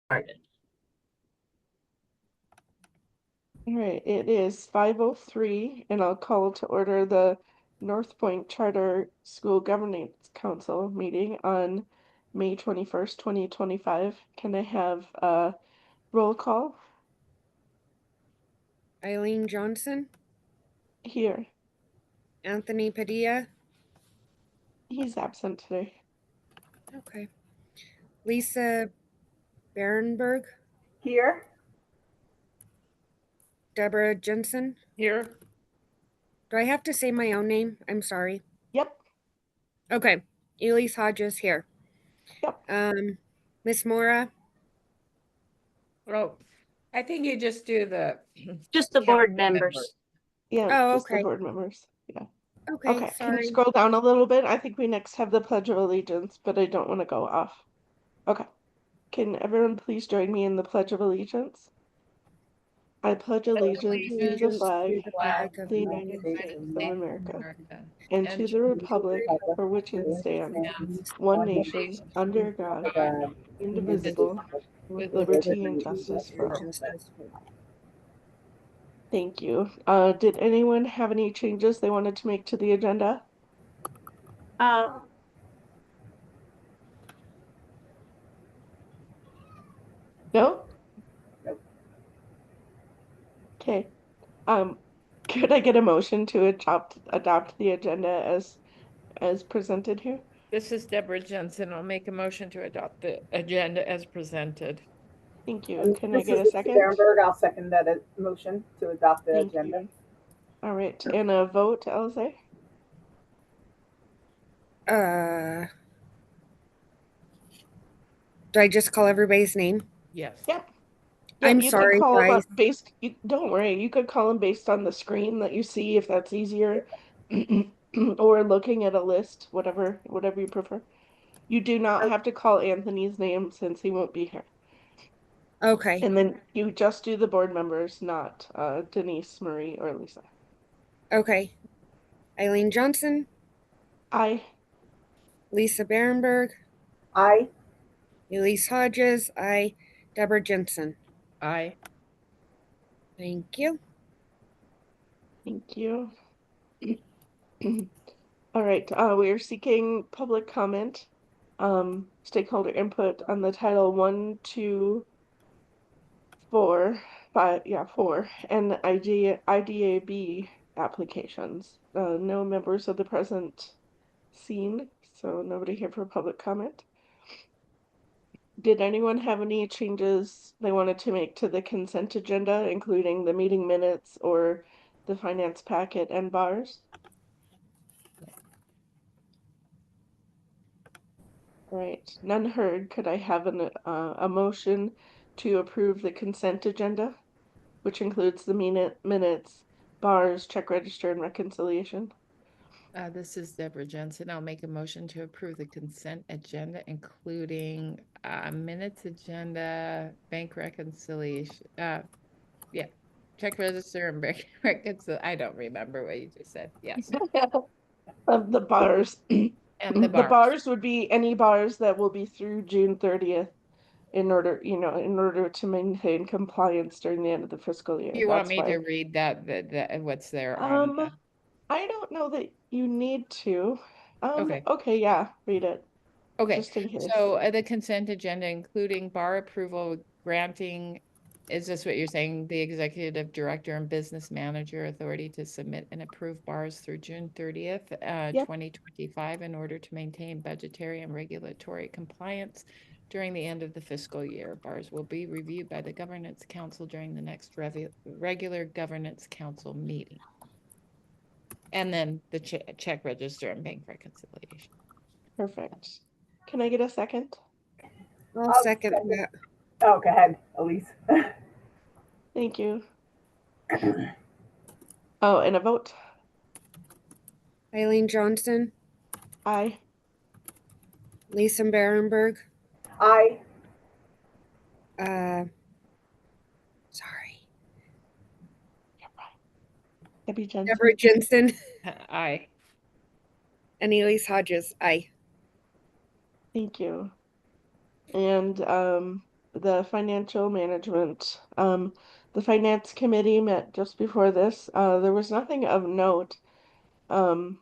started. All right, it is 5:03, and I'll call to order the Northpoint Charter School Governance Council meeting on May 21st, 2025. Can I have a roll call? Eileen Johnson, Here. Anthony Padilla. He's absent today. Okay. Lisa Barenberg, Here. Deborah Jensen. Here. Do I have to say my own name? I'm sorry. Yep, Okay. Elise Hodges here. yep. Miss Mora. Oh, I think you just do the Just the board members. Yeah, Oh, just the okay. board members. Yeah. Okay, Okay, can you sorry. scroll down a little bit? I think we next have the Pledge of Allegiance, but I don't want to go off. Okay. Can everyone please join me in the Pledge of Allegiance? I pledge allegiance to the Allegiance flag to the flag of of the the United States of America and to the the republic for which it stands, one nation, under God, indivisible, with liberty and justice for all. Thank you. Did anyone have any changes they wanted to make to the agenda? No? Okay. Could I get a motion to adopt the agenda as presented here? This is Deborah Jensen. I'll make a motion to adopt the agenda as presented. Thank you. Can I This get is a second? Barenberg. I'll second that motion to adopt the Thank agenda. you. All right, and a vote, Elze? Do I just call everybody's name? Yes. Yep. I'm you sorry, could call them guys. don't worry, you could call them based on the screen that you see if that's easier, or looking at a list, whatever you prefer. You do not have to call Anthony's name since he won't be here. Okay. And then you just do the board members, not Denise, Marie, or Lisa. Okay. Eileen Johnson, Aye. Lisa Barenberg, Aye. Elise Hodges, I, Deborah Jensen. Aye. Thank you. Thank you. All right, we are seeking public comment, stakeholder input on the title 1, 2, 4, 5, yeah, 4, and IDAB applications. No members of the present scene, so nobody here for public comment. Did anyone have any changes they wanted to make to the consent agenda, including the meeting minutes or the finance packet and bars? All right, none heard. Could I have a motion to approve the consent agenda, which includes the minutes, bars, check register, and reconciliation? This is Deborah Jensen. I'll make a motion to approve the consent agenda, including minutes agenda, bank reconciliation. Yeah, check register and bank reconciliation. I don't remember what you just said. Yes. Of the bars. And the The bars. bars would be any bars that will be through June 30th in order to maintain compliance during the end of the fiscal year. You want That's me why. to read that what's there on the... I don't know that you need to. Okay. Okay, yeah, read it. Okay, Just in case. so the consent agenda, including bar approval, granting, is this what you're saying? The executive director and business manager authority to submit and approve bars through June 30th, Yep. 2025 in order to maintain budgetary and regulatory compliance during the end of the fiscal year. Bars will be reviewed by the governance council during the next regular governance council meeting. And then the check register and bank reconciliation. Perfect. Can I get a second? I'll second that. Oh, go ahead, Elise. Thank you. Oh, and a vote? Eileen Johnson, Aye. Lisa Barenberg. Aye. Sorry. Debbie Jensen. Deborah Jensen Aye. and Elise Hodges. Aye. Thank you. And the financial management. The finance committee met just before this. There was nothing of note. I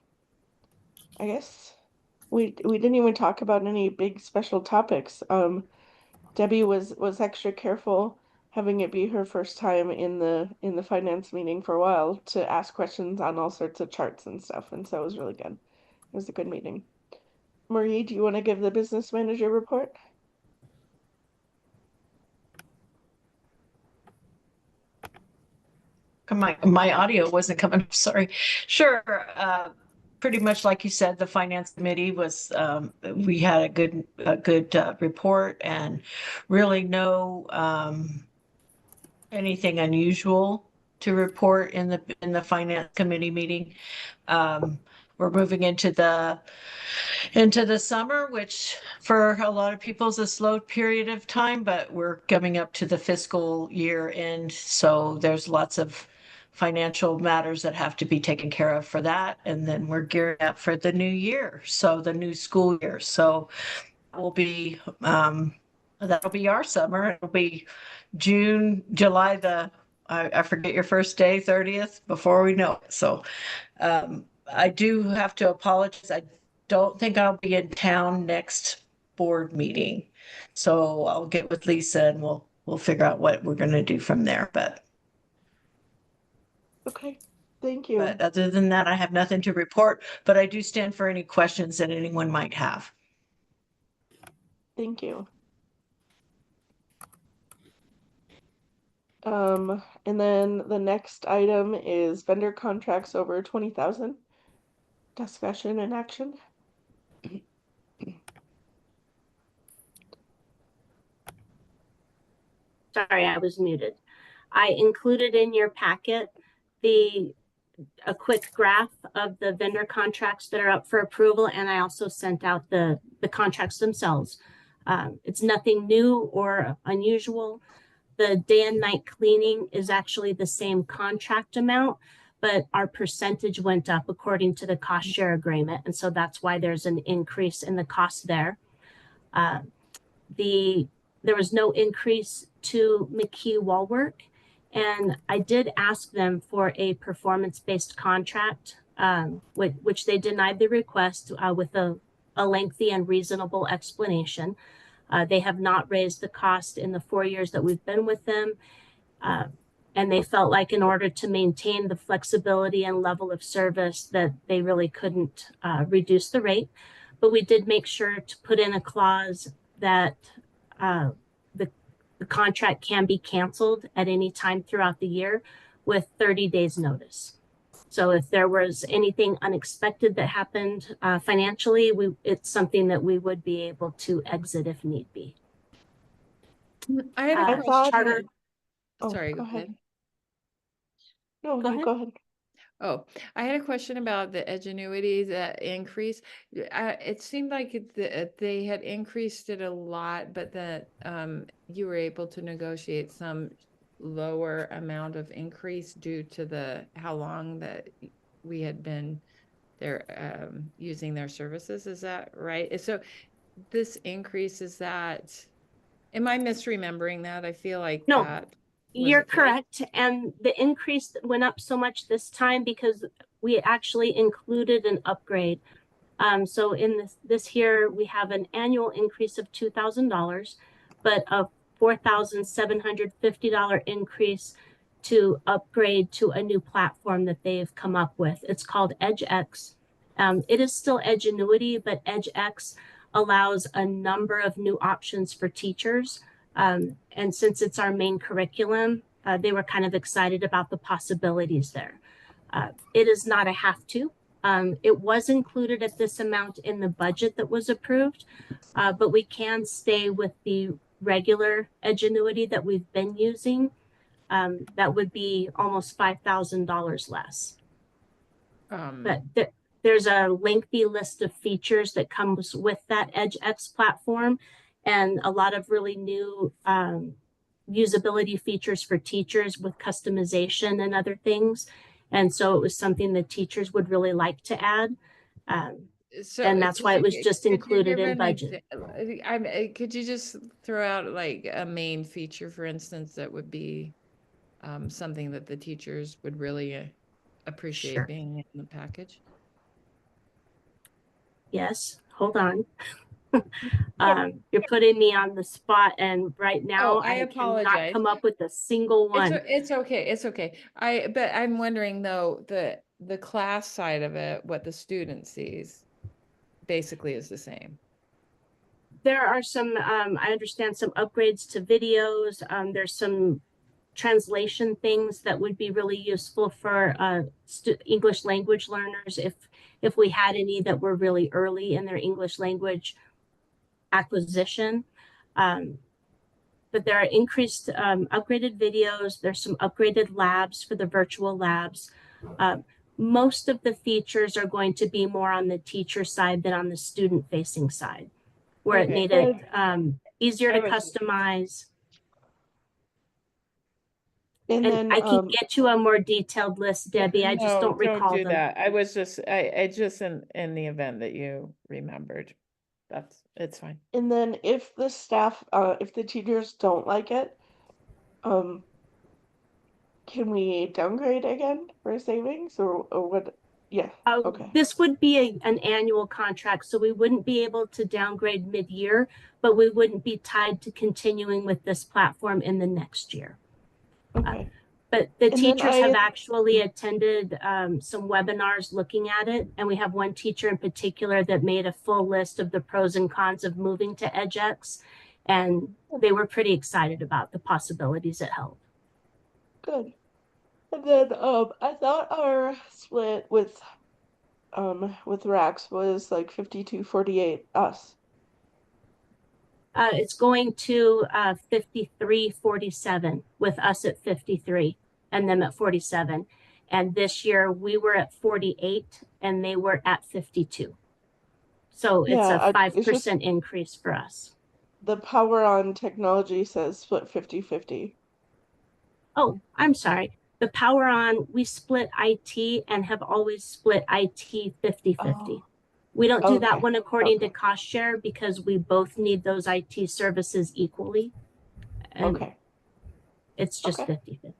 guess we didn't even talk about any big special topics. Debbie was extra careful, having it be her first time in the finance meeting for a while, to ask questions on all sorts of charts and stuff, and so it was really good. It was a good meeting. Marie, do you want to give the business manager report? My audio wasn't coming up, sorry. Sure. Pretty much like you said, the finance committee was, we had a good report, and really no anything unusual to report in the finance committee meeting. We're moving into the summer, which for a lot of people is a slow period of time, but we're coming up to the fiscal year end, so there's lots of financial matters that have to be taken care of for that, and then we're gearing up for the new year, so the new school year. So will be that'll be our summer. It'll be June, July, I forget your first day, 30th, before we know it. So I do have to apologize. I don't think I'll be in town next board meeting. So I'll get with Lisa and we'll figure out what we're gonna do from there. Okay, thank you. But other than that, I have nothing to report, but I do stand for any questions that anyone might have. Thank you. And then the next item is vendor contracts over 20,000. Discussion and action. Sorry, I was muted. I included in your packet a quick graph of the vendor contracts that are up for approval, and I also sent out the contracts themselves. It's nothing new or unusual. The day and night cleaning is actually the same contract amount, but our percentage went up according to the cost share agreement, and so that's why there's an increase in the cost there. There was no increase to McKee Wall Work, and I did ask them for a performance-based contract, which they denied the request with a lengthy and reasonable explanation. They have not raised the cost in the 4 years that we've been with them, and they felt like in order to maintain the flexibility and level of service that they really couldn't reduce the rate. But we did make sure to put in a clause that the contract can be canceled at any time throughout the year with 30 days notice. So if there was anything unexpected that happened financially, it's something that we would be able to exit if need be. I had a I thought charter- Oh, Sorry, go go ahead. ahead. No, Go you ahead. go ahead. Oh, I had a question about the edgenuity, that increase. It seemed like they had increased it a lot, but that you were able to negotiate some lower amount of increase due to how long that we had been there using their services. Is that right? So this increase, am I misremembering that? I feel like No. that. You're correct. And the increase went up so much this time because we actually included an upgrade. So in this here, we have an annual increase of $2,000, but a $4,750 increase to upgrade to a new platform that they've come up with. It's called EdgeX. It is still Edgenuity, but EdgeX allows a number of new options for teachers. And since it's our main curriculum, they were kind of excited about the possibilities there. It is not a have to. It was included at this amount in the budget that was approved, but we can stay with the regular Edgenuity that we've been using. That would be almost $5,000 less. But there's a lengthy list of features that comes with that EdgeX platform, and a lot of really new usability features for teachers with customization and other things. And so it was something that teachers would really like to add. So And that's why it was just could you included give in an budget. could you just throw out like a main feature, for instance, that would be something that the teachers would really appreciate Sure. being in the package? Yes, hold on. You're putting me on the spot, and right now I I cannot apologize. come up with a single one. It's okay. It's okay. But I'm wondering though, the class side of it, what the student sees basically is the same. There are some, I understand some upgrades to videos. There's some translation things that would be really useful for English language learners if we had any that were really early in their English language acquisition. But there are increased upgraded videos. There's some upgraded labs for the virtual labs. Most of the features are going to be more on the teacher side than on the student facing side, where it Okay. made it easier I to was- customize. And And then, I can get you a more detailed list, Debbie. I just No, don't recall do them. that. I was just, I just in the event that you remembered. It's fine. and then if the staff, if the teachers don't like it, um, can we downgrade again for savings or what? Yeah, okay, This would be an annual contract, so we wouldn't be able to downgrade mid-year, but we wouldn't be tied to continuing with this platform in the next year. okay. But the And then teachers have actually attended some webinars looking at it, and we have one teacher in particular that made a full list of the pros and cons of moving to EdgeX, and they were pretty excited about the possibilities it held. Good. And then I thought our split with Rax was like 52-48 us. It's going to 53-47 with us at 53 and them at 47. And this year we were at 48 and they were at 52. So it's a Yeah, it's just 5% increase for us. the power on technology says split 50-50. Oh, I'm sorry. The power on, we split IT and have always split IT 50-50. Oh, We don't do that okay, one according to okay, cost share because we both need those IT services equally. And okay, it's just okay. 50-50.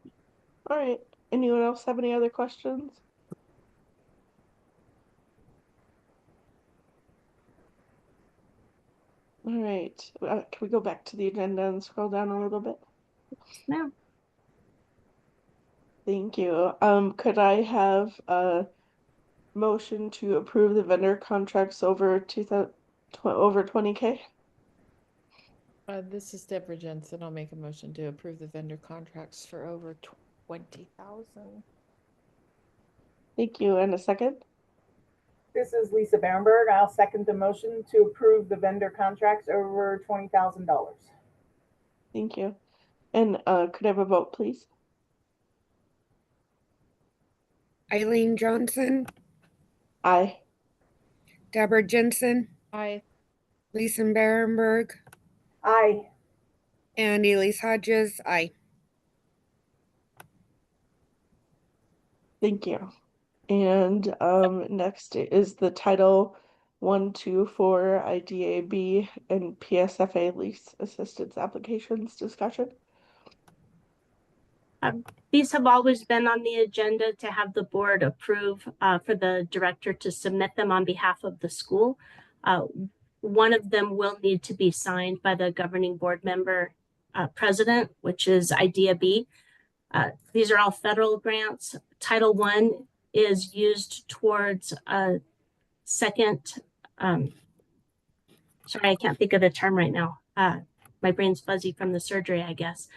All right. Anyone else have any other questions? All right. Can we go back to the agenda and scroll down a little bit? Now, Thank you. Could I have a motion to approve the vendor contracts over 20K? This is Deborah Jensen. I'll make a motion to approve the vendor contracts for over 20,000. Thank you. And a second? This is Lisa Bamberg. I'll second the motion to approve the vendor contracts over $20,000. Thank you. And could I have a vote, please? Eileen Johnson, Aye. Deborah Jensen, Aye. Lisa Berenberg, Aye. and Elise Hodges. Aye. Thank you. And next is the Title 1, 2, 4 IDAB and PSFA lease assistance applications discussion. these have always been on the agenda to have the board approve for the director to submit them on behalf of the school. One of them will need to be signed by the governing board member president, which is IDEA B. These are all federal grants. Title I is used towards a second, sorry, I can't think of the term right now. My brain's fuzzy from the surgery, I guess.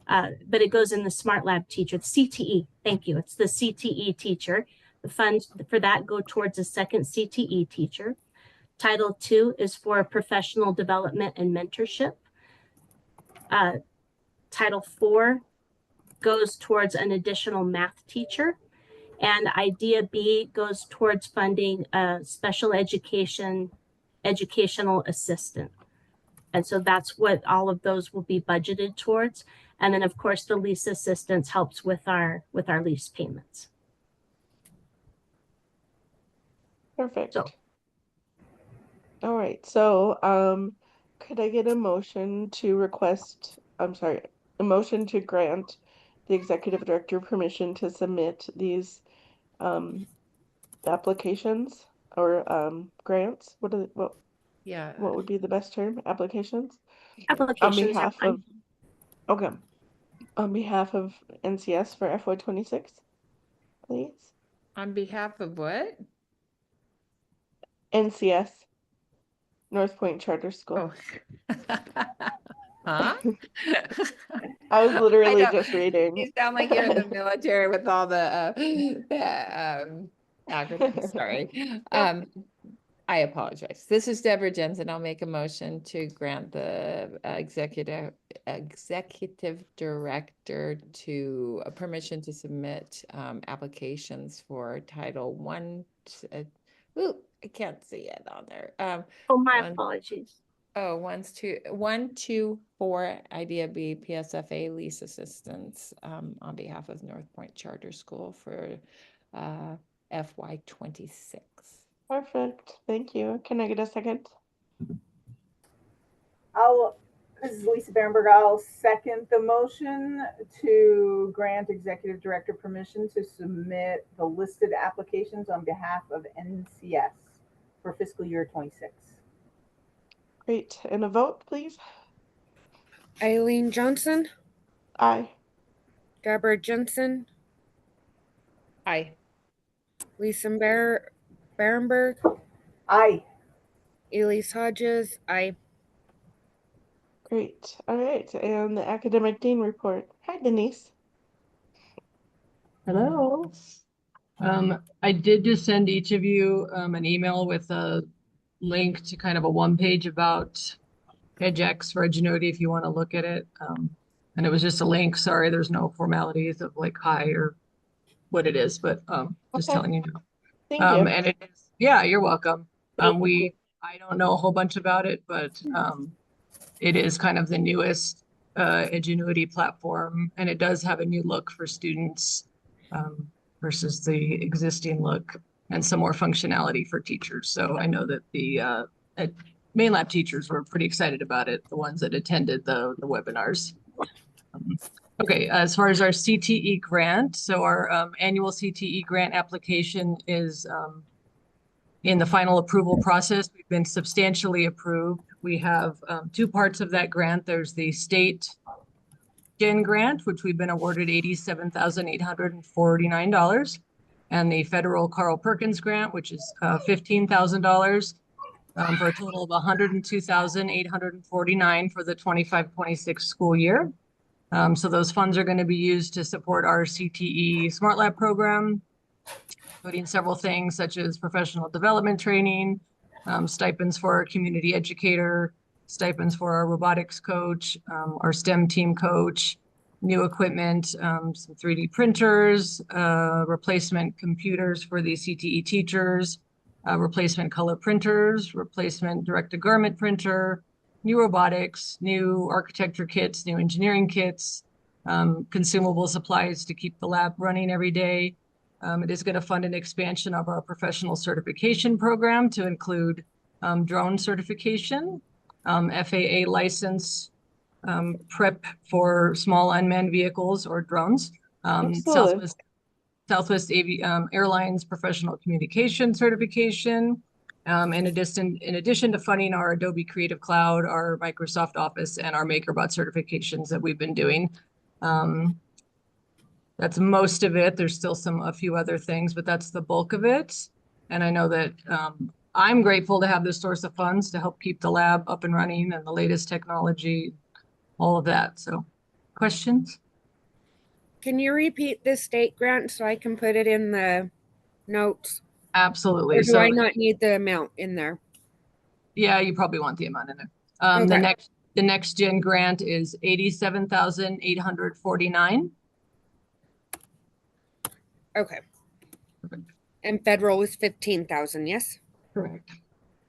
But it goes in the Smart Lab teacher, the CTE. Thank you. It's the CTE teacher. The funds for that go towards a second CTE teacher. Title II is for professional development and mentorship. Title IV goes towards an additional math teacher. And IDEA B goes towards funding a special educational assistant. And so that's what all of those will be budgeted towards. And then of course the lease assistance helps with our lease payments. Perfect. So All right, so could I get a motion to request, I'm sorry, a motion to grant the executive director permission to submit these um applications or grants? Yeah. What would be the best term? Applications? On Applications are behalf fine. of, okay, on behalf of NCS for FY26, please. On behalf of what? NCS, North Point Charter School. Oh. Huh? I was I literally know. just reading. You sound like you're in the military with all the acronyms. Sorry. Yep. I apologize. This is Deborah Jensen. I'll make a motion to grant the executive director to permission to submit applications for Title One. Ooh, I can't see it on there. Oh, my One, apologies. oh, 1, 2, 4, Idea B, PSFA lease assistance on behalf of North Point Charter School for FY26. Perfect. Thank you. Can I get a second? This is Lisa Bamberg. I'll second the motion to grant executive director permission to submit the listed applications on behalf of NCS for fiscal year 26. Great. And a vote, please? Eileen Johnson, Aye. Deborah Jensen, Aye. Lisa Barenberg, Aye. Elise Hodges, I. Great. All right. And the academic dean report. Hi, Denise. Hello. I did just send each of you an email with a link to kind of a one-page about EdX for Edgenuity if you want to look at it. And it was just a link. Sorry, there's no formalities of like hi or what it is, but just Okay. telling you now. Thank you. And it is, yeah, you're welcome. Thank you. I don't know a whole bunch about it, but it is kind of the newest Edgenuity platform, and it does have a new look for students versus the existing look, and some more functionality for teachers. So I know that the main lab teachers were pretty excited about it, the ones that attended the webinars. Okay, as far as our CTE grant, so our annual CTE grant application is in the final approval process. We've been substantially approved. We have two parts of that grant. There's the state GEN grant, which we've been awarded $87,849, and the federal Carl Perkins grant, which is $15,000 for a total of $102,849 for the 25-26 school year. So those funds are going to be used to support our CTE Smart Lab program, including several things such as professional development training, stipends for our community educator, stipends for our robotics coach, our STEM team coach, new equipment, some 3D printers, replacement computers for the CTE teachers, replacement color printers, replacement direct-to-garment printer, new robotics, new architecture kits, new engineering kits, consumable supplies to keep the lab running every day. It is going to fund an expansion of our professional certification program to include drone certification, FAA license, prep for small unmanned vehicles or drones, Excellent. Southwest Airlines professional communication certification. In addition to funding our Adobe Creative Cloud, our Microsoft Office, and our MakerBot certifications that we've been doing. That's most of it. There's still a few other things, but that's the bulk of it. And I know that I'm grateful to have this source of funds to help keep the lab up and running and the latest technology, all of that. So, questions? Can you repeat the state grant so I can put it in the notes? Absolutely. Or do So, I not need the amount in there? yeah, you probably want the amount in there. Okay. The next gen grant is $87,849. Okay. Perfect. And federal was 15,000, yes? Correct.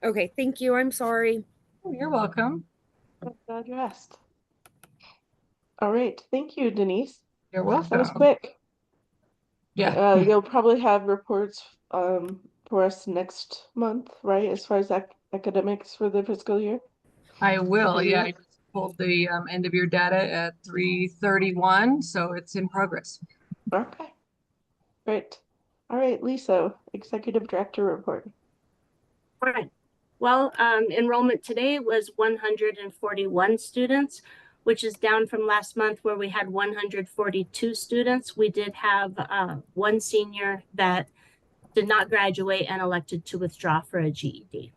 Okay, thank you. I'm sorry. Oh, you're welcome. I'm glad you asked. All right. Thank you, Denise. You're That was welcome. quick. Yeah. You'll probably have reports for us next month, right? As far as academics for the fiscal year? I will, yeah. Review? I just pulled the end of year data at 3:31, so it's in progress. Okay, great. All right, Lisa, Executive Director report. All right. Well, enrollment today was 141 students, which is down from last month where we had 142 students. We did have one senior that did not graduate and elected to withdraw for a GED.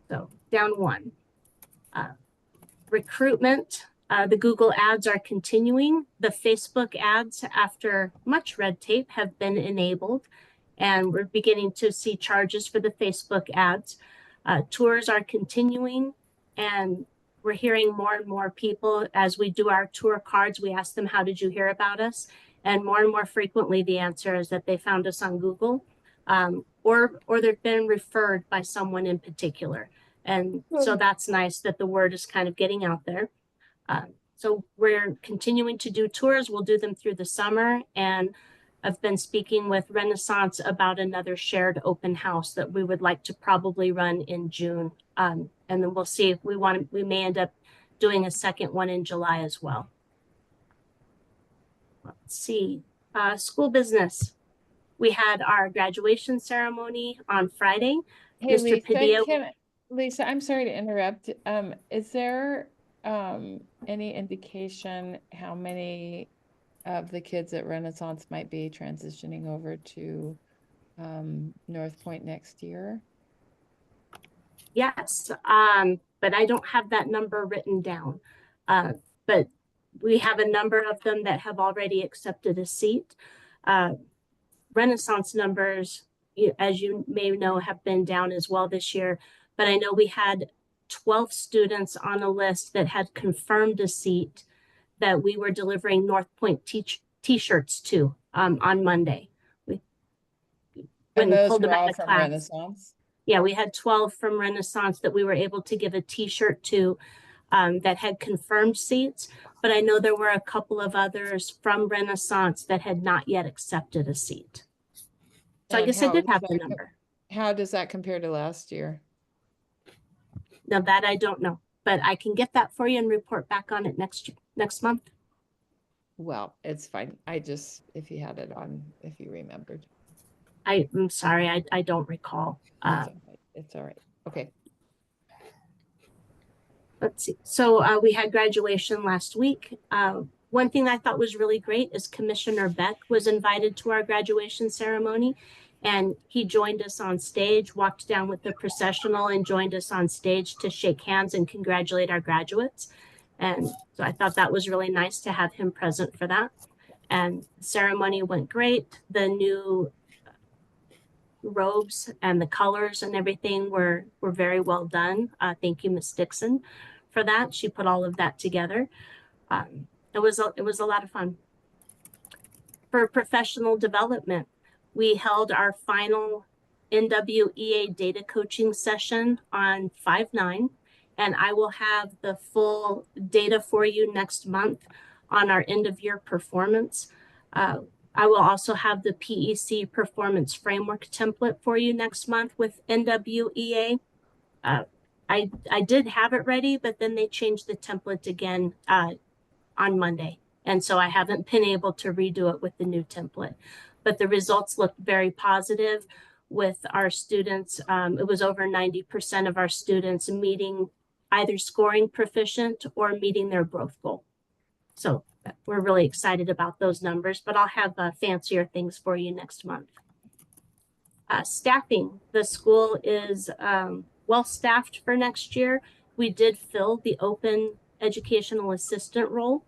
So down one. Recruitment, the Google ads are continuing. The Facebook ads, after much red tape, have been enabled, and we're beginning to see charges for the Facebook ads. Tours are continuing, and we're hearing more and more people as we do our tour cards. We ask them, how did you hear about us? And more frequently, the answer is that they found us on Google, or they've been referred by someone in particular. And so that's nice that the word is kind of getting out there. So we're continuing to do tours. We'll do them through the summer. And I've been speaking with Renaissance about another shared open house that we would like to probably run in June. And then we'll see if we may end up doing a second one in July as well. Let's see, school business. We had our graduation ceremony on Friday. Hey, Mr. Padilla. Lisa, I'm sorry to interrupt. Is there any indication how many of the kids at Renaissance might be transitioning over to Northpoint next year? Yes, but I don't have that number written down. But we have a number of them that have already accepted a seat. Renaissance numbers, as you may know, have been down as well this year. But I know we had 12 students on a list that had confirmed a seat that we were delivering Northpoint t-shirts to on Monday. And those were all from Renaissance? Yeah, we had 12 from Renaissance that we were able to give a t-shirt to that had confirmed seats. But I know there were a couple of others from Renaissance that had not yet accepted a seat. So I guess I did have the number. How does that compare to last year? Now that I don't know, but I can get that for you and report back on it next month. Well, it's fine. If you had it on, if you remembered. I'm sorry, I don't recall. It's all right. Okay. Let's see. So we had graduation last week. One thing I thought was really great is Commissioner Beck was invited to our graduation ceremony, and he joined us on stage, walked down with the processional and joined us on stage to shake hands and congratulate our graduates. And so I thought that was really nice to have him present for that. And the ceremony went great. The new robes and the colors and everything were very well done. Thank you, Ms. Dixon, for that. She put all of that together. It was a lot of fun. For professional development, we held our final NWEA data coaching session on 5/9, and I will have the full data for you next month on our end of year performance. I will also have the PEC performance framework template for you next month with NWEA. I did have it ready, but then they changed the template again on Monday. And so I haven't been able to redo it with the new template. But the results look very positive with our students. It was over 90% of our students meeting either scoring proficient or meeting their growth goal. So we're really excited about those numbers, but I'll have fancier things for you next month. Staffing, the school is well staffed for next year. We did fill the open educational assistant role.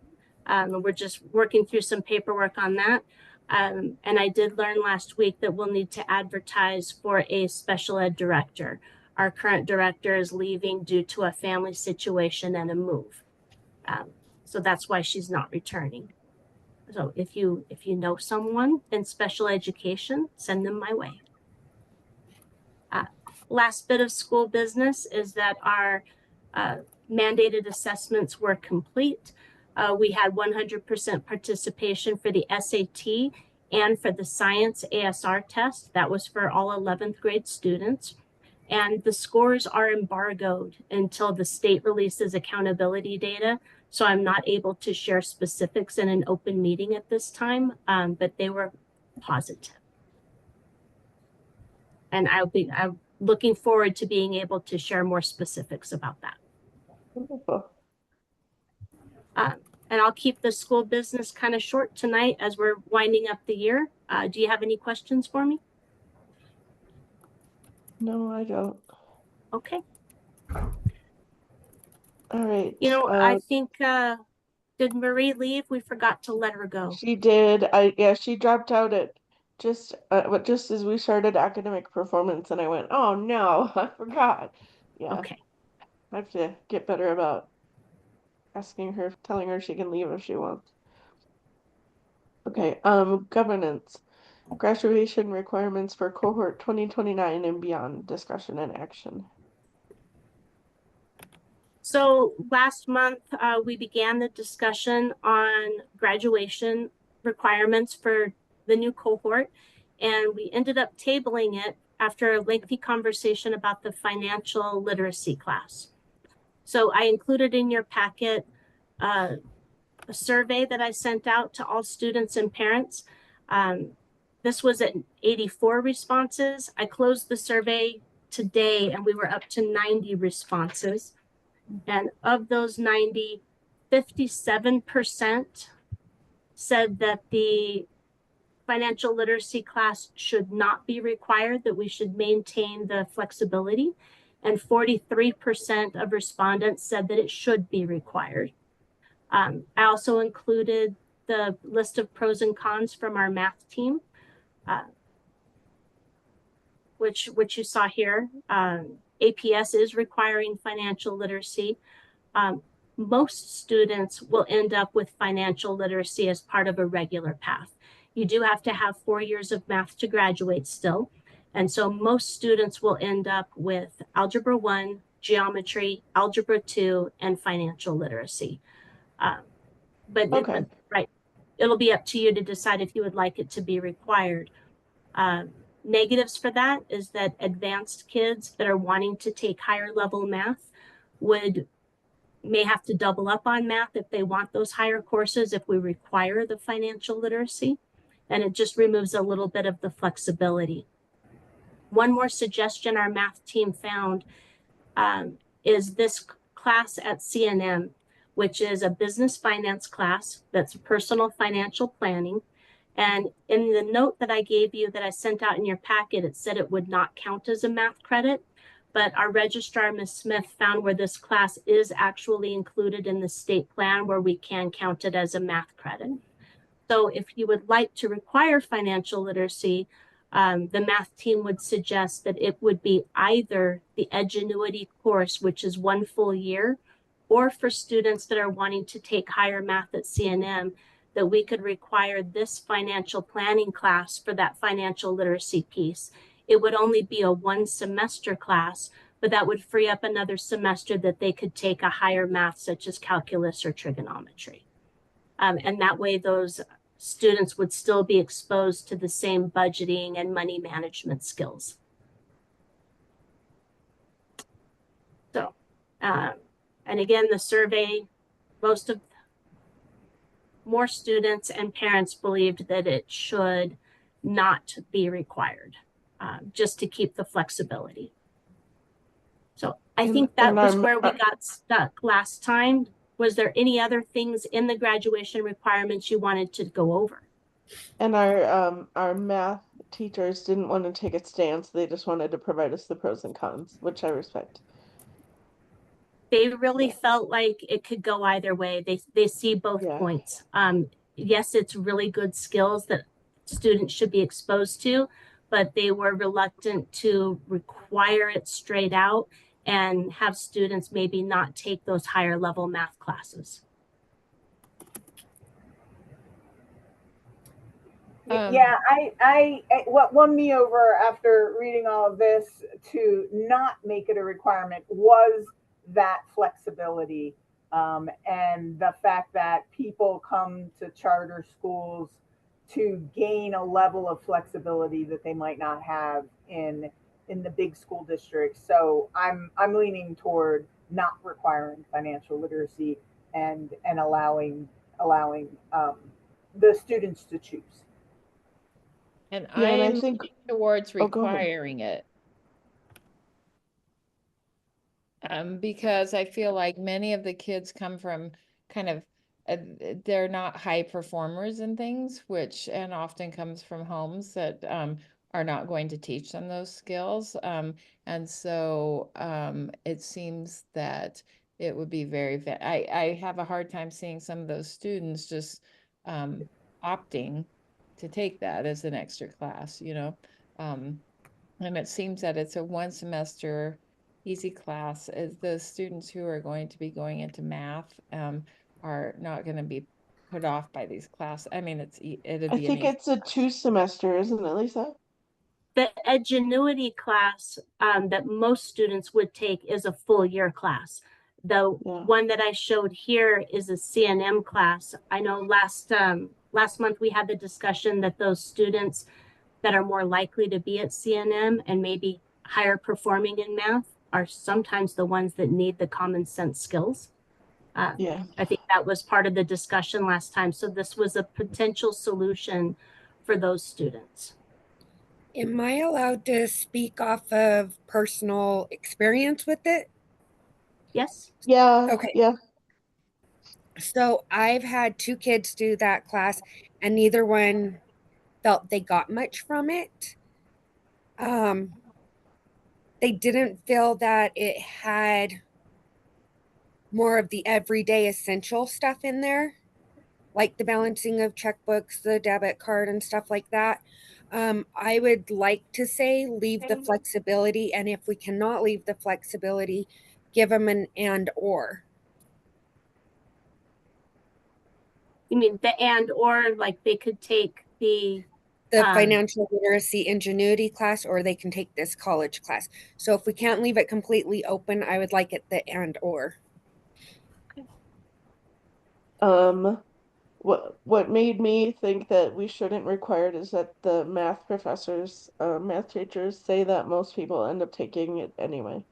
We're just working through some paperwork on that. And I did learn last week that we'll need to advertise for a special ed director. Our current director is leaving due to a family situation and a move. So that's why she's not returning. So if you know someone in special education, send them my way. Last bit of school business is that our mandated assessments were complete. We had 100% participation for the SAT and for the science ASR test. That was for all 11th grade students. and the scores are embargoed until the state releases accountability data. So I'm not able to share specifics in an open meeting at this time, but they were positive. And I'm looking forward to being able to share more specifics about that. Wonderful. And I'll keep the school business kind of short tonight as we're winding up the year. Do you have any questions for me? No, I don't. Okay. All right. You know, I think, did Marie leave? We forgot to let her go. She did. Yeah, she dropped out at just as we started academic performance, and I went, oh no, I forgot. Yeah, Okay. I have to get better about telling her she can leave if she wants. Okay, governance, graduation requirements for cohort 2029 and beyond, discussion and action. So last month, we began the discussion on graduation requirements for the new cohort, and we ended up tabling it after a lengthy conversation about the financial literacy class. So I included in your packet a survey that I sent out to all students and parents. This was at 84 responses. I closed the survey today and we were up to 90 responses. And of those 90, 57% said that the financial literacy class should not be required, that we should maintain the flexibility. And 43% of respondents said that it should be required. I also included the list of pros and cons from our math team, which you saw here. APS is requiring financial literacy. Most students will end up with financial literacy as part of a regular path. You do have to have 4 years of math to graduate still. And so most students will end up with Algebra 1, Geometry, Algebra 2, and financial literacy. Okay. Right, it'll be up to you to decide if you would like it to be required. Negatives for that is that advanced kids that are wanting to take higher level math may have to double up on math if they want those higher courses if we require the financial literacy, and it just removes a little bit of the flexibility. One more suggestion our math team found is this class at CNM, which is a business finance class that's personal financial planning. And in the note that I gave you that I sent out in your packet, it said it would not count as a math credit. But our registrar, Ms. Smith, found where this class is actually included in the state plan where we can count it as a math credit. So if you would like to require financial literacy, the math team would suggest that it would be either the Edgenuity course, which is 1 full year, or for students that are wanting to take higher math at CNM, that we could require this financial planning class for that financial literacy piece. It would only be a 1 semester class, but that would free up another semester that they could take a higher math such as calculus or trigonometry. And that way those students would still be exposed to the same budgeting and money management skills. So, and again, the survey, more students and parents believed that it should not be required, just to keep the flexibility. So I think that was where we got stuck last time. Was there any other things in the graduation requirements you wanted to go over? And our math teachers didn't want to take a stance. They just wanted to provide us the pros and cons, which I respect. They really felt like it could go either way. They see both points. Yes, it's really good skills that students should be exposed to, but they were reluctant to require it straight out and have students maybe not take those higher level math classes. Yeah, what won me over after reading all of this to not make it a requirement was that flexibility, and the fact that people come to charter schools to gain a level of flexibility that they might not have in in the big school districts. So I'm leaning toward not requiring financial literacy and allowing the students to choose. And Yeah, and I I'm think, leaning towards oh, go ahead. requiring it. Because I feel like many of the kids come from kind of, they're not high performers in things, which, and often comes from homes that are not going to teach them those skills. And so it seems that it would be I have a hard time seeing some of those students just opting to take that as an extra class, you know? And it seems that it's a one semester easy class. As the students who are going to be going into math are not going to be put off by these classes. I mean, it'd I be an think easy it's a class. 2 semester, isn't it, Lisa? The Edgenuity class that most students would take is a full year class. The Yeah. one that I showed here is a CNM class. I know last month we had the discussion that those students that are more likely to be at CNM and maybe higher performing in math are sometimes the ones that need the common sense skills. Yeah. I think that was part of the discussion last time. So this was a potential solution for those students. Am I allowed to speak off of personal experience with it? Yes? Yeah. Okay. Yeah. So I've had two kids do that class, and neither one felt they got much from it. They didn't feel that it had more of the everyday essential stuff in there, like the balancing of checkbooks, the debit card, and stuff like that. I would like to say leave the flexibility, and if we cannot leave the flexibility, give them an and or. You mean the and or like they could take the The financial literacy ingenuity class, or they can take this college class. So if we can't leave it completely open, I would like it the and or. What made me think that we shouldn't require it is that the math professors, math teachers say that most people end up taking it anyway.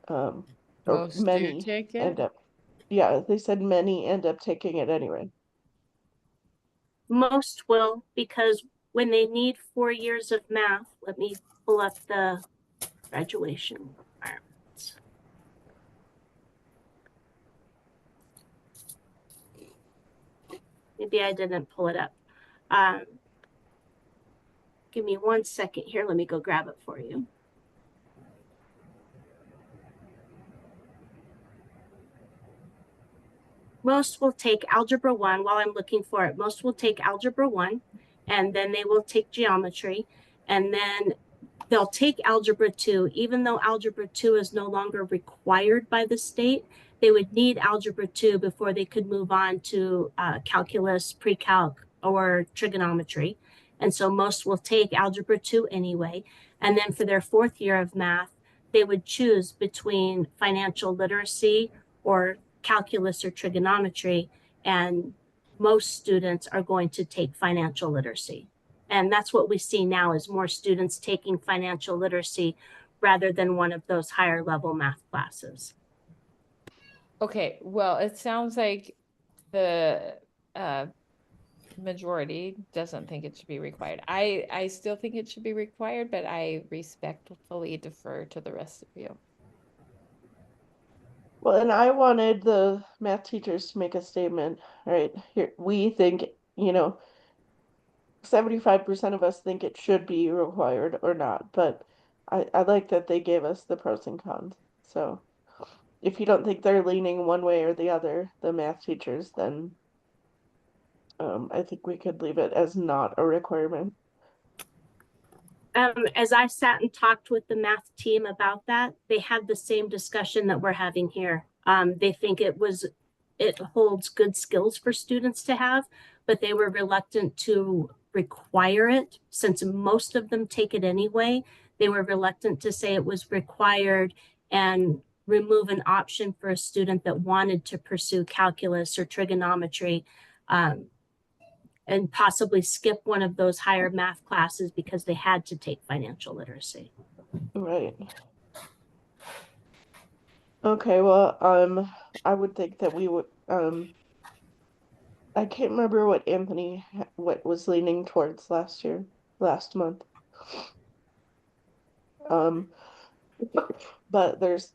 Or Most do many take it. end up, yeah, they said many end up taking it anyway. most will, because when they need 4 years of math, let me pull up the graduation requirements. Maybe I didn't pull it up. Give me 1 second here. Let me go grab it for you. Most will take Algebra 1 while I'm looking for it. Most will take Algebra 1, and then they will take geometry, and then they'll take Algebra 2. Even though Algebra 2 is no longer required by the state, they would need Algebra 2 before they could move on to calculus, pre-calc, or trigonometry. And so most will take Algebra 2 anyway. And then for their 4th year of math, they would choose between financial literacy or calculus or trigonometry. And most students are going to take financial literacy. And that's what we see now is more students taking financial literacy rather than one of those higher level math classes. Okay, well, it sounds like the majority doesn't think it should be required. I still think it should be required, but I respectfully defer to the rest of you. Well, and I wanted the math teachers to make a statement, right? Here, we think, 75% of us think it should be required or not, but I like that they gave us the pros and cons. So if you don't think they're leaning one way or the other, the math teachers, then I think we could leave it as not a requirement. As I sat and talked with the math team about that, they had the same discussion that we're having here. They think it holds good skills for students to have, but they were reluctant to require it since most of them take it anyway. They were reluctant to say it was required and remove an option for a student that wanted to pursue calculus or trigonometry. And possibly skip one of those higher math classes because they had to take financial literacy. Right. Okay, well, I would think that we would, I can't remember what Anthony, what was leaning towards last month. Um, but there's,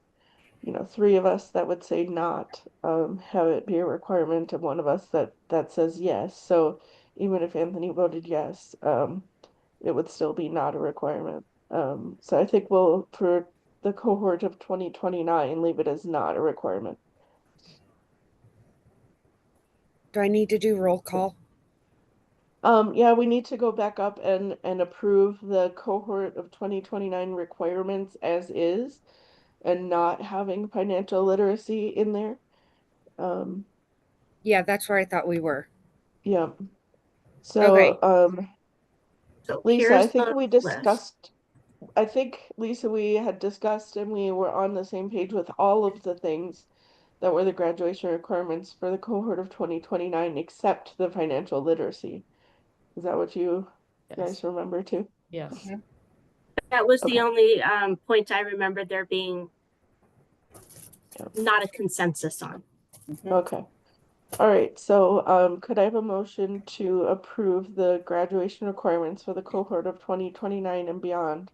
three of us that would say not, have it be a requirement, and one of us that says yes. So even if Anthony voted yes, it would still be not a requirement. So I think we'll, for the cohort of 2029, leave it as not a requirement. Do I need to do roll call? Yeah, we need to go back up and approve the cohort of 2029 requirements as is, and not having financial literacy in there. Um, Yeah, that's where I thought we were. yeah. Okay. So, So Lisa, here's the list. I think, Lisa, we had discussed and we were on the same page with all of the things that were the graduation requirements for the cohort of 2029, except the financial literacy. Is that what you Yes. guys remember too? Yes. That was the Okay. only point I remember there being Yeah. not a consensus on. Okay. All right. So, could I have a motion to approve the graduation requirements for the cohort of 2029 and beyond?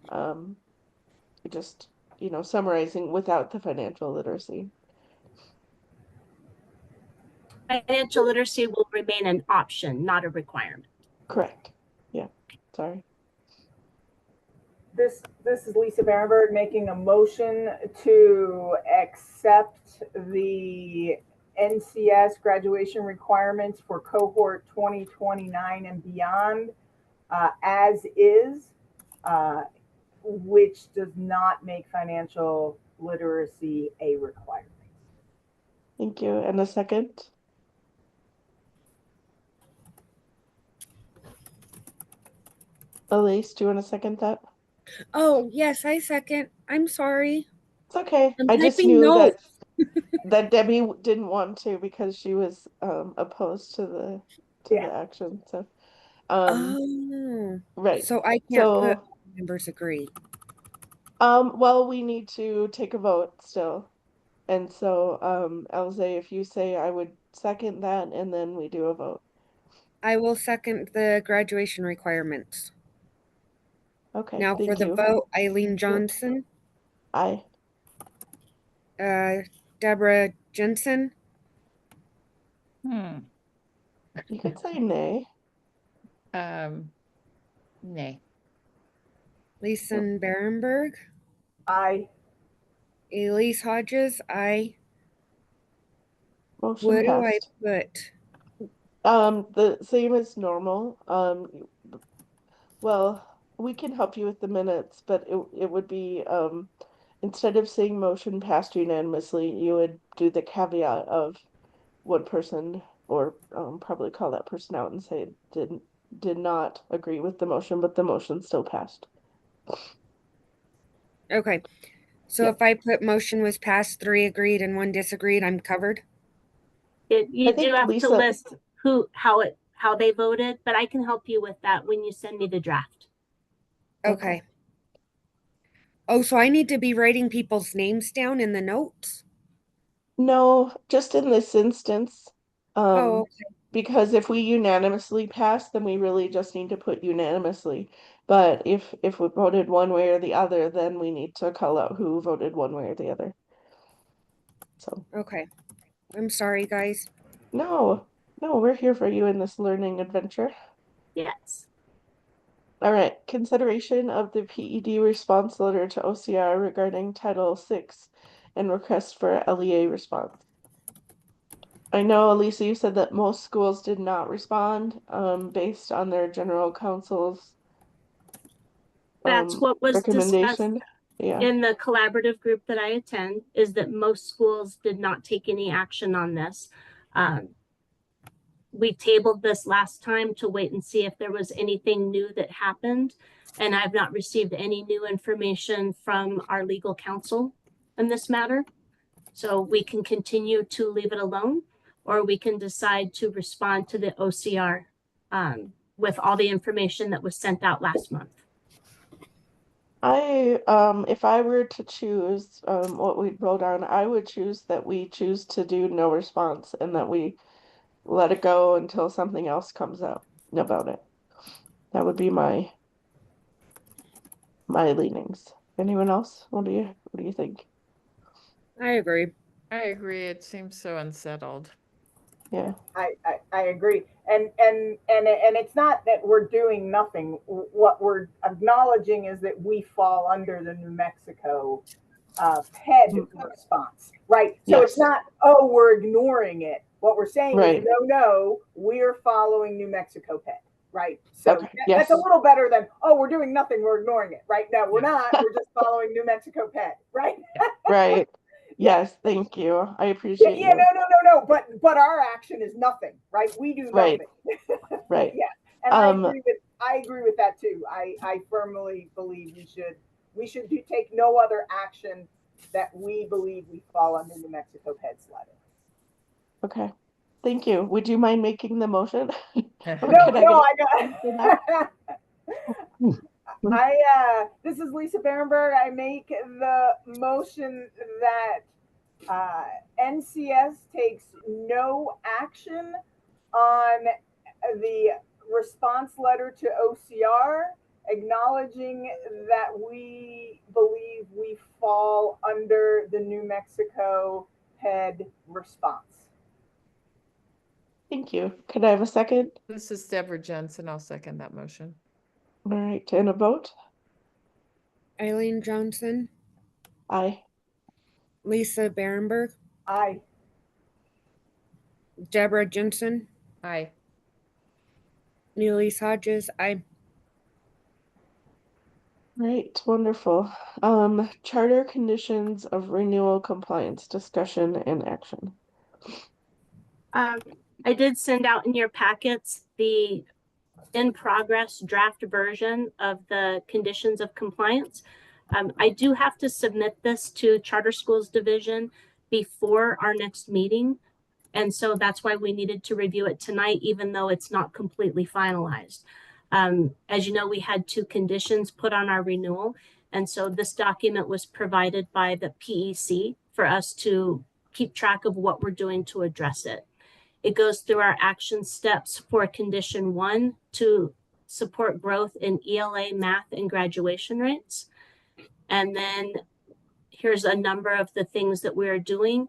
Um, just, summarizing without the financial literacy. Financial literacy will remain an option, not a requirement. Correct. Yeah. Sorry. This is Lisa Berenberg making a motion to accept the NCS graduation requirements for cohort 2029 and beyond as is, which does not make financial literacy a requirement. Thank you. And a second? Elise, do you want to second that? Oh, yes, I second. I'm sorry. It's okay. I'm I just typing knew that notes. Debbie didn't want to because she was opposed to the Yeah. action. So um Oh, right. so I can't put So members agree. well, we need to take a vote still. And so Elze, if you say I would second that, and then we do a vote. I will second the graduation requirements. Okay, Now for thank the you. vote, Eileen Yep. Johnson, Aye. Deborah Jensen, Hmm. You could say nay. Nay. Lisa Yep. Berenberg, I Elise Hodges. Motion What do I passed. put? The same as normal. Well, we can help you with the minutes, but it would be instead of saying motion passed unanimously, you would do the caveat of one person, or probably call that person out and say did not agree with the motion, but the motion still passed. Okay. So Yeah. if I put motion was passed, 3 agreed and 1 disagreed, I'm covered. I You do think have to Lisa, list how they voted, but I can help you with that when you send me the draft. Okay. Oh, so I need to be writing people's names down in the notes? No, just in this instance, Oh, because if we unanimously pass, then we really just need to put unanimously. But if we voted one way or the other, then we need to call out who voted one way or the other. So okay. I'm sorry, guys. no, we're here for you in this learning adventure. Yes. All right, consideration of the PED response letter to OCR regarding Title VI and request for LEA response. I know, Elisa, you said that most schools did not respond based on their general counsel's That's what was discussed recommendation. Yeah. in the collaborative group that I attend, is that most schools did not take any action on this. We tabled this last time to wait and see if there was anything new that happened. And I've not received any new information from our legal counsel in this matter. So we can continue to leave it alone, or we can decide to respond to the OCR with all the information that was sent out last month. If I were to choose, what we'd vote on, I would choose that we choose to do no response and that we let it go until something else comes out about it. That would be my leanings. Anyone else? What do you think? I agree. I agree. It seems so unsettled. Yeah, I agree. And it's not that we're doing nothing. What we're acknowledging is that we fall under the New Mexico PED response, right? So it's yes, not, oh, we're ignoring it. What we're saying is, right. no, we're following New Mexico PED, right? So Okay, that's a yes, little better than, oh, we're doing nothing, we're ignoring it, right? No, we're not. We're just following New Mexico PED, right? right. Yeah. Yes, thank you. I Yeah, appreciate yeah, you. no. But our action is nothing, right? We do Right, nothing. right. Yeah, and Um, I agree with that too. I firmly believe we should take no other action that we believe we fall under New Mexico PED sledding. okay. Thank you. Would you mind making the motion? Or No, could I no, get a I second for that? got. This is Lisa Berenberg. I make the motion that NCS takes no action on the response letter to OCR, acknowledging that we believe we fall under the New Mexico PED response. Thank you. Could I have a second? This is Deborah Jensen. I'll second that motion. All right, and a vote? Eileen Johnson, Aye. Lisa Berenberg, Aye. Deborah Jensen, Aye. Neelise Hodges, I. Right, wonderful. Charter conditions of renewal compliance, discussion and action. I did send out in your packets the in progress draft version of the conditions of compliance. I do have to submit this to Charter Schools Division before our next meeting. And so that's why we needed to review it tonight, even though it's not completely finalized. As you know, we had 2 conditions put on our renewal. And so this document was provided by the PEC for us to keep track of what we're doing to address it. It goes through our action steps for condition 1 to support growth in ELA, math, and graduation rates. And then here's a number of the things that we're doing.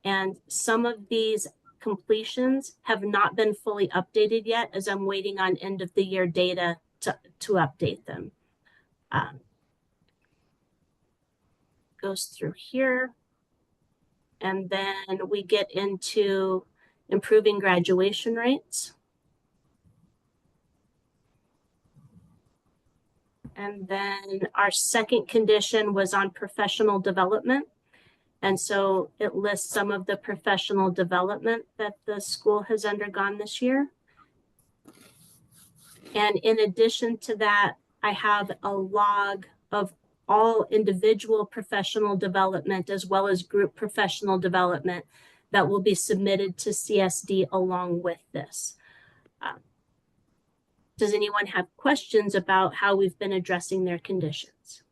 And some of these completions have not been fully updated yet, as I'm waiting on end of the year data to update them. Goes through here. And then we get into improving graduation rates. And then our second condition was on professional development. And so it lists some of the professional development that the school has undergone this year. And in addition to that, I have a log of all individual professional development as well as group professional development that will be submitted to CSD along with this. Does anyone have questions about how we've been addressing their conditions?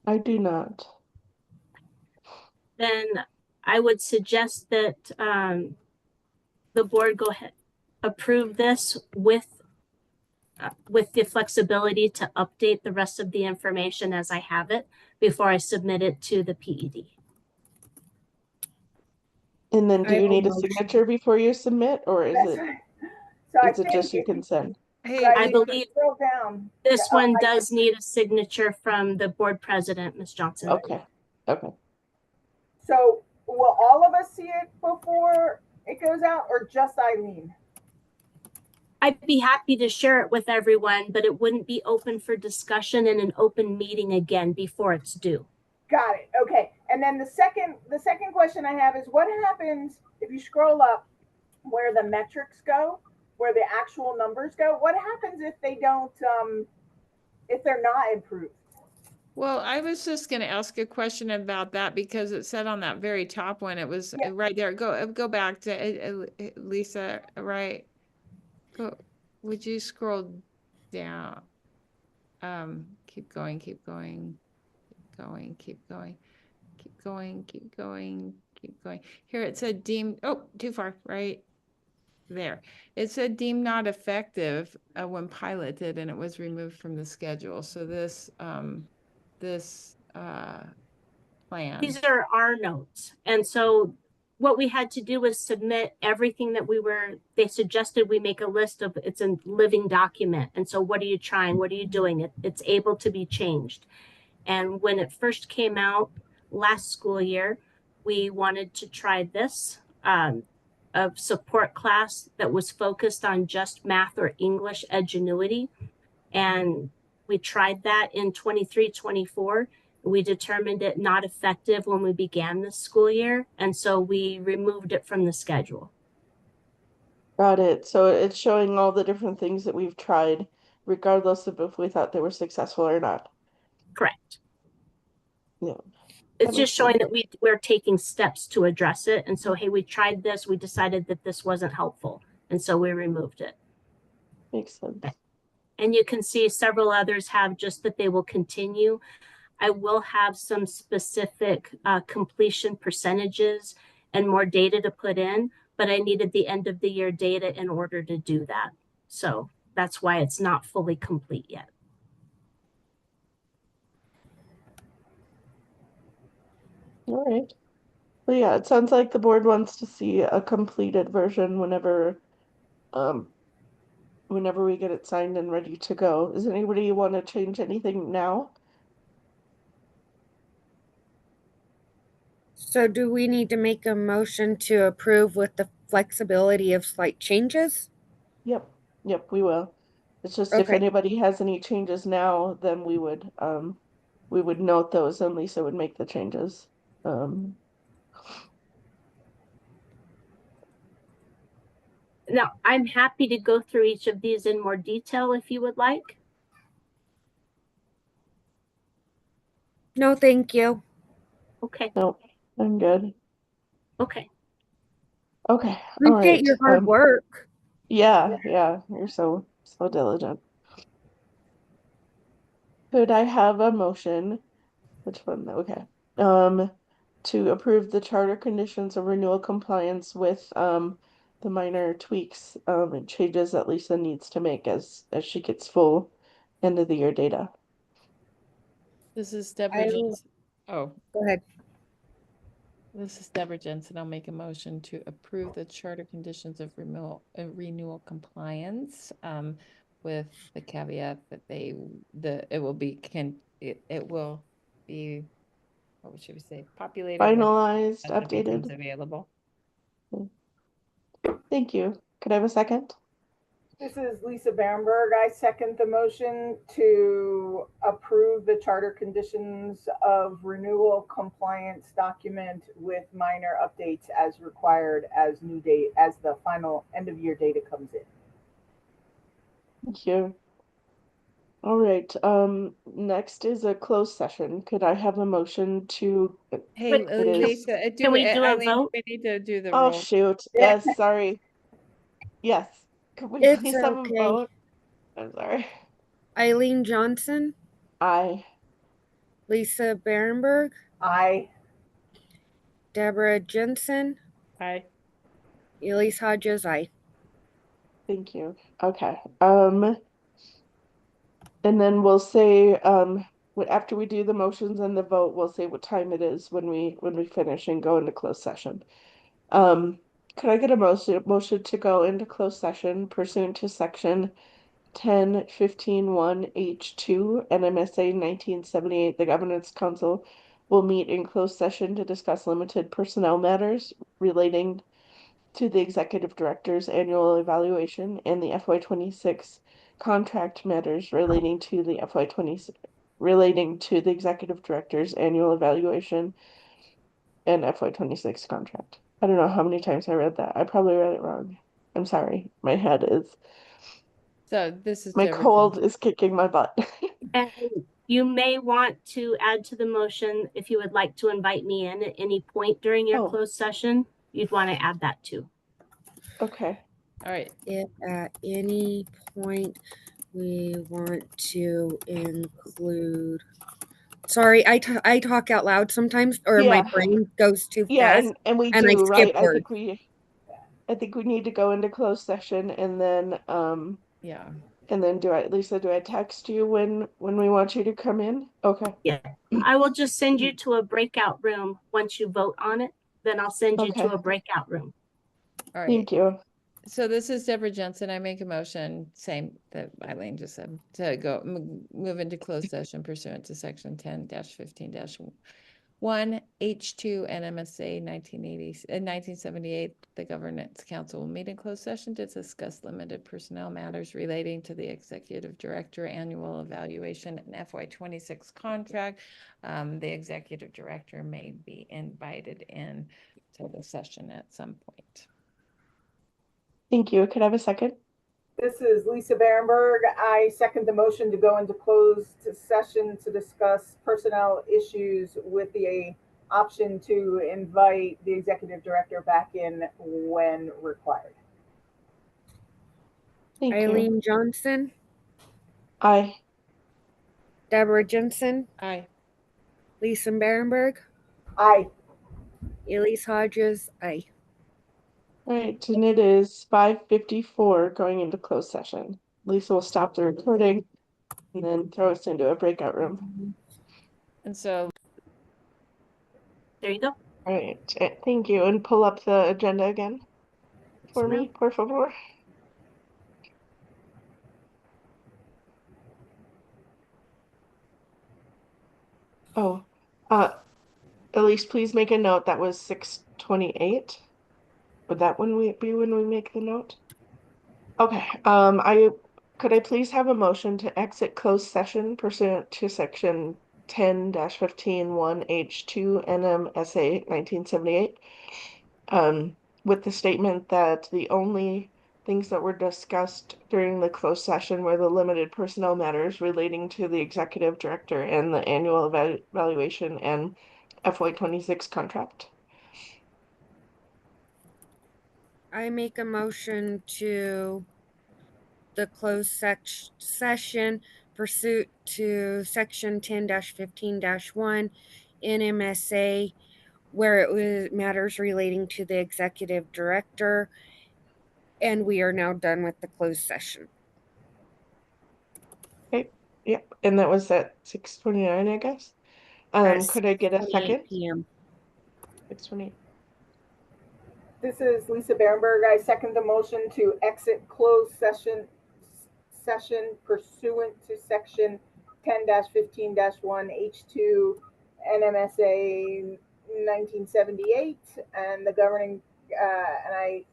I do not. Then I would suggest that the board go ahead, approve this with the flexibility to update the rest of the information as I have it before I submit it to the PED. And then do I you will need a motion. signature before you submit, or is That's it right. So I is it think just you can send? Hey, right, I if you believe scroll down. this one does need a signature from the board president, Ms. Johnson. Okay. Okay. So will all of us see it before it goes out, or just Eileen? I'd be happy to share it with everyone, but it wouldn't be open for discussion in an open meeting again before it's due. Got it. Okay. And then the second question I have is, what happens if you scroll up where the metrics go, where the actual numbers go? What happens if they don't if they're not improved? well, I was just going to ask a question about that because it said on that very top one, it was right there. Go back to Lisa, right? Go. Would you scroll down? Keep going, keep going, keep going, keep going, keep going, keep going, keep going. Here it said deemed, oh, too far, right there. It said deemed not effective when piloted, and it was removed from the schedule. So this plan. These are our notes. And so what we had to do was submit everything that they suggested we make a list of, it's a living document. And so what are you trying? What are you doing? It's able to be changed. And when it first came out last school year, we wanted to try this of support class that was focused on just math or English edgenuity. And we tried that in 23-24. We determined it not effective when we began this school year. And so we removed it from the schedule. Got it. So it's showing all the different things that we've tried, regardless of if we thought they were successful or not. Correct. Yeah. It's just showing that we're taking steps to address it. And so, hey, we tried this. We decided that this wasn't helpful. And so we removed it. Makes sense. And you can see several others have just that they will continue. I will have some specific completion percentages and more data to put in, but I needed the end of the year data in order to do that. So that's why it's not fully complete yet. All right. Well, yeah, it sounds like the board wants to see a completed version whenever we get it signed and ready to go. Does anybody want to change anything now? So do we need to make a motion to approve with the flexibility of slight changes? Yep, we will. It's just if Okay. anybody has any changes now, then we would note those and Lisa would make the changes. Now, I'm happy to go through each of these in more detail if you would like. No, thank you. Okay. No, I'm good. Okay. Okay, all Appreciate right. your hard work. Yeah, you're so diligent. Could I have a motion? Which one? Okay. To approve the charter conditions of renewal compliance with the minor tweaks and changes that Lisa needs to make as she gets full end of the year data. This is Deborah Jensen. Oh, Go ahead. this is Deborah Jensen. I'll make a motion to approve the charter conditions of renewal compliance with the caveat that it will be what should we say, populated with Finalized, as it becomes updated. available. Thank you. Could I have a second? This is Lisa Bamberg. I second the motion to approve the charter conditions of renewal compliance document with minor updates as required as the final end of year data comes in. Thank you. All right. Next is a closed session. Could I have a motion to? Hey, Lisa, Can we do a Eileen, vote? we need to do the Oh roll. shoot. Yes, sorry. Yes. Could we It's please have a okay. vote? I'm sorry. Eileen Johnson, Aye. Lisa Berenberg, Aye. Deborah Jensen, Aye. Elise Hodges, aye. Thank you. Okay. And then we'll say after we do the motions and the vote, we'll say what time it is when we finish and go into closed session. Could I get a motion to go into closed session pursuant to section 10-15-1 H2 NMSA 1978? The Governance Council will meet in closed session to discuss limited personnel matters relating to the Executive Director's annual evaluation and the FY26 contract matters relating to the Executive Director's annual evaluation and FY26 contract. I don't know how many times I read that. I probably read it wrong. I'm sorry. My cold is kicking my butt. And you may want to add to the motion if you would like to invite me in at any point during your closed session. You'd want to add that too. Okay. All right. If at any point we want to include. Sorry, I talk out loud sometimes, or my Yeah. brain goes too Yeah, fast, and we and I do, skip right? I words. think we need to go into closed session and then Yeah. Lisa, do I text you when we want you to come in? Okay. Yeah, I will just send you to a breakout room once you vote on it. Then I'll send you to Okay. a breakout room. All right. Thank you. So this is Deborah Jensen. I make a motion, same that Eileen just said, to move into closed session pursuant to section 10-15-1 H2 NMSA 1978. The Governance Council will meet in closed session to discuss limited personnel matters relating to the Executive Director annual evaluation and FY26 contract. The Executive Director may be invited in to the session at some point. Thank you. Could I have a second? This is Lisa Barenberg. I second the motion to go into closed session to discuss personnel issues with the option to invite the executive director back in when required. Thank you. Eileen Johnson, Aye. Deborah Jensen, Aye. Lisa Barenberg, Aye. Elise Hodges, aye. All right, and it is 5:54 going into closed session. Lisa will stop the recording and then throw us into a breakout room. And so There you go. All right, thank you. And pull up the agenda again for Yes, me, por favor. Oh, Elise, please make a note. That was 6:28. Would that when we make the note? Okay, could I please have a motion to exit closed session pursuant to section 10-15 H2 NMSA 1978? With the statement that the only things that were discussed during the closed session were the limited personnel matters relating to the executive director and the annual evaluation and FY26 contract. I make a motion to the closed session pursuant to section 10-15-1 NMSA, where it was matters relating to the executive director, and we are now done with the closed session. Okay, yep, and that was at 6:29, I guess. At Could I get a 6:28 second? p.m. 6:28. This is Lisa Barenberg. I second the motion to exit closed session pursuant to section 10-15-1 H2 NMSA 1978 and the governing and I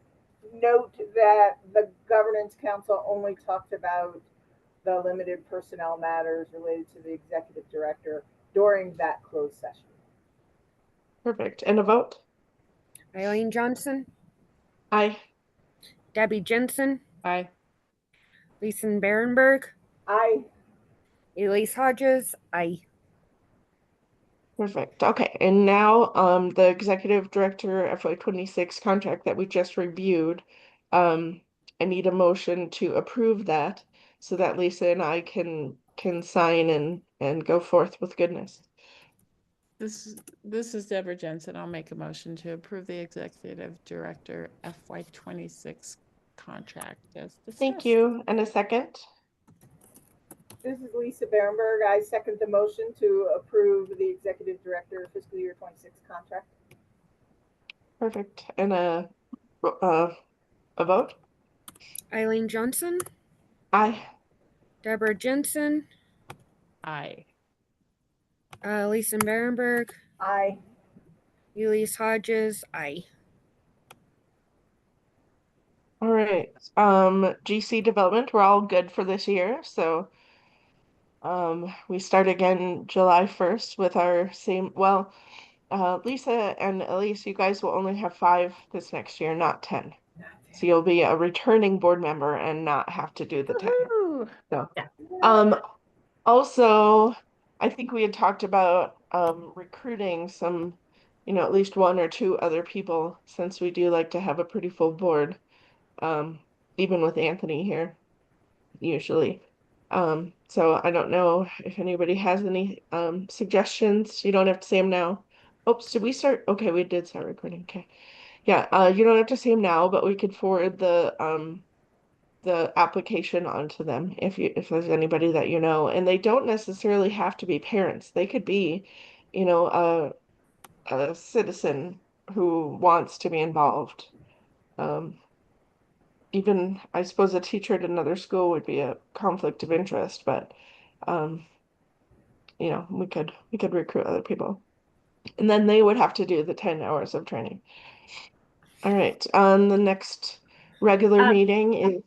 note that the governance council only talked about the limited personnel matters related to the executive director during that closed session. Perfect. And a vote? Eileen Johnson, Aye. Debbie Jensen, aye. Lisa Barenberg, Aye. Elise Hodges, aye. Perfect. Okay. And now the executive director FY26 contract that we just reviewed, I need a motion to approve that so that Lisa and I can sign and go forth with goodness. This is Deborah Jensen. I'll make a motion to approve the executive director FY26 contract as discussed. Thank you. And a second? This is Lisa Barenberg. I second the motion to approve the executive director fiscal year 26 contract. Perfect. And a vote? Eileen Johnson, Aye. Deborah Jensen, Aye. Lisa Barenberg, Aye. Elise Hodges, aye. All right. GC development, we're all good for this year. So we start again July 1st with our same, well, Lisa and Elise, you guys will only have 5 this next year, not 10. So you'll be a returning board member and not have to do the 10. So, also, I think we had talked about recruiting some, at least 1 or 2 other people, since we do like to have a pretty full board, even with Anthony here, usually. So I don't know if anybody has any suggestions. You don't have to say them now. Oops, did we start? Okay, we did start recording. Okay. Yeah, you don't have to say them now, but we could forward the application onto them if there's anybody that you know. And they don't necessarily have to be parents. They could be, you know, a citizen who wants to be involved. Even I suppose a teacher at another school would be a conflict of interest, but um, you know, we could recruit other people. And then they would have to do the 10 hours of training. All right. The next regular Um, meeting is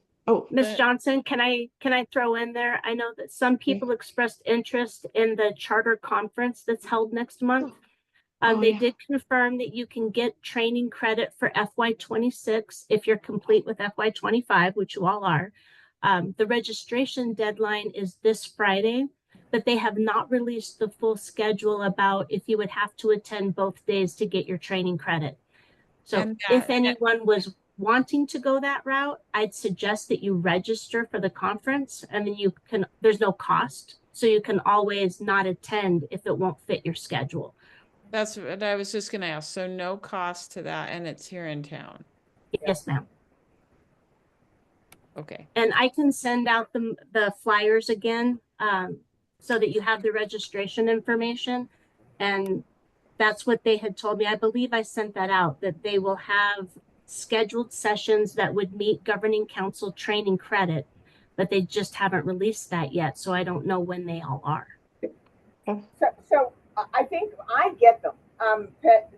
Ms. But Johnson, can I throw in there? I know that some people expressed interest in the charter conference that's held next month. They yeah. did confirm that you can get training credit for FY26 if you're complete with FY25, which you all are. The registration deadline is this Friday, but they have not released the full schedule about if you would have to attend both days to get your training credit. So and if that anyone was wanting to go that route, I'd suggest that you register for the conference and then there's no cost. So you can always not attend if it won't fit your schedule. that's what I was just gonna ask. So no cost to that, and it's here in town. Yes, ma'am. Okay. And I can send out the flyers again so that you have the registration information. And that's what they had told me. I believe I sent that out, that they will have scheduled sessions that would meet governing council training credit, but they just haven't released that yet. So I don't know when they all are. So I think I get them.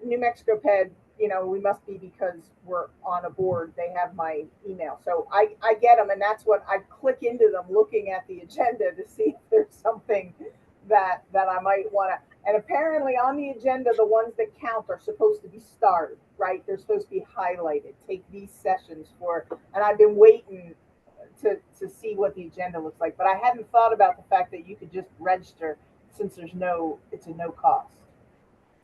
New Mexico Ped, you know, we must be because we're on a board. They have my email. So I get them. And that's what I click into them looking at the agenda to see if there's something that I might want to. And apparently on the agenda, the ones that count are supposed to be starred, right? They're supposed to be highlighted. Take these sessions for, and I've been waiting to see what the agenda looks like. But I hadn't thought about the fact that you could just register since it's a no cost.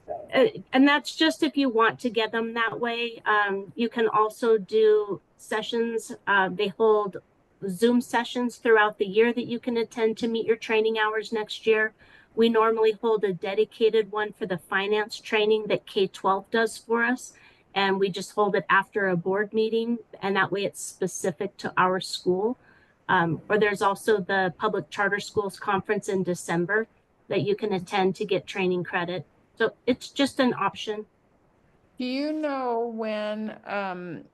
So. And that's just if you want to get them that way. You can also do sessions. They hold Zoom sessions throughout the year that you can attend to meet your training hours next year. We normally hold a dedicated one for the finance training that K-12 does for us. And we just hold it after a board meeting. And that way it's specific to our school. Or there's also the Public Charter Schools Conference in December that you can attend to get training credit. So it's just an option. Do you know when and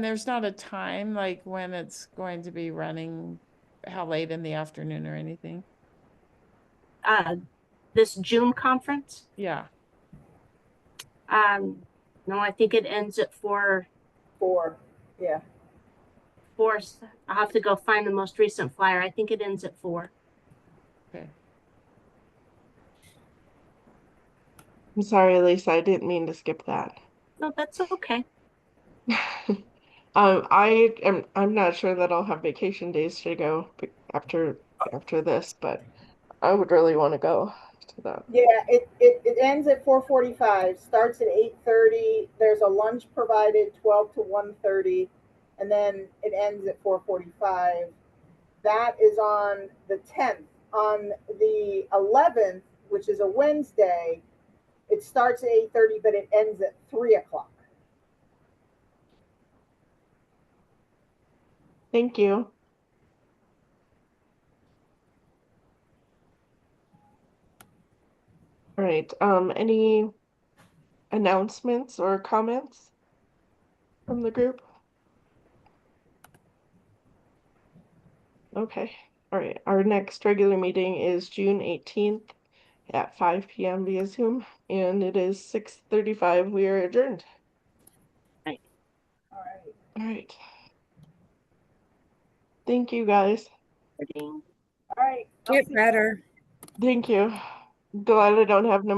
there's not a time like when it's going to be running, how late in the afternoon or anything? This June conference, Yeah. no, I think it ends at 4. Yeah. 4. I'll have to go find the most recent flyer. I think it ends at 4. Okay. I'm sorry, Lisa, I didn't mean to skip that. No, that's okay. I'm not sure that I'll have vacation days to go after this, but I would really want to go to that. Yeah, it ends at 4:45, starts at 8:30. There's a lunch provided 12 to 1:30, and then it ends at 4:45. That is on the 10th. On the 11th, which is a Wednesday, it starts at 8:30, but it ends at 3 o'clock. Thank you. All right. Any announcements or comments from the group? Okay. All right. Our next regular meeting is June 18th at 5 p.m. via Zoom, and it is 6:35. We are adjourned. All right. All right. Thank you, guys. All right. Get better. Thank you. Glad I don't have